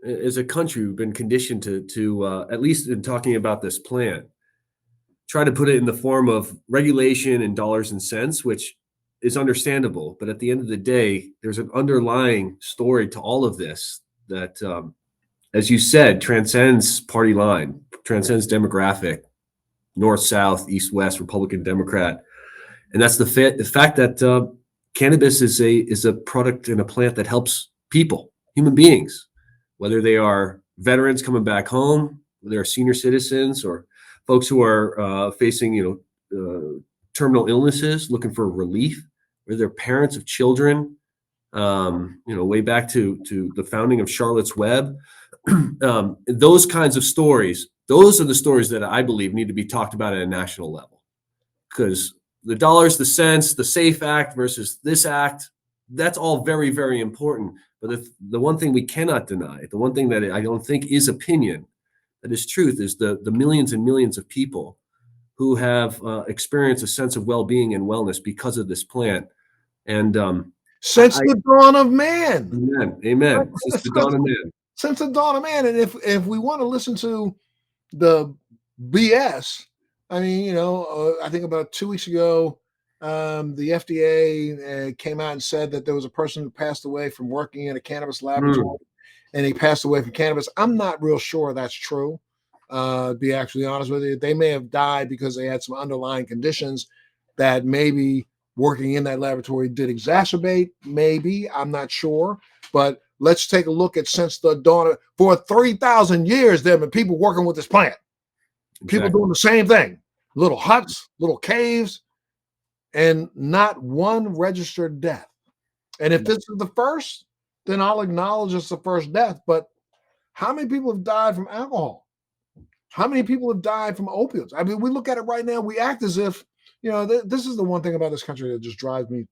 as a country, we've been conditioned to at least in talking about this plant, try to put it in the form of regulation and dollars and cents, which is understandable. But at the end of the day, there's an underlying story to all of this that, as you said, transcends party line, transcends demographic, north, south, east, west, Republican, Democrat. And that's the fact that cannabis is a product and a plant that helps people, human beings, whether they are veterans coming back home, whether they're senior citizens, or folks who are facing terminal illnesses, looking for relief, or they're parents of children. Way back to the founding of Charlotte's Web. Those kinds of stories, those are the stories that I believe need to be talked about at a national level, because the dollars, the cents, the SAFE Act versus this act, that's all very, very important. But the one thing we cannot deny, the one thing that I don't think is opinion, that is truth, is the millions and millions of people who have experienced a sense of well-being and wellness because of this plant. And since the dawn of man. Amen. Since the dawn of man. Since the dawn of man. And if we want to listen to the BS, I mean, I think about 2 weeks ago, the FDA came out and said that there was a person who passed away from working in a cannabis laboratory, and he passed away from cannabis. I'm not real sure that's true. To be actually honest with you, they may have died because they had some underlying conditions that maybe working in that laboratory did exacerbate. Maybe, I'm not sure. But let's take a look at since the dawn of, for 3,000 years, there have been people working with this plant. Exactly. People doing the same thing, little huts, little caves, and not one registered death. And if this is the first, then I'll acknowledge it's the first death. But how many people have died from alcohol? How many people have died from opiates? I mean, we look at it right now, we act as if, this is the one thing about this country that just drives me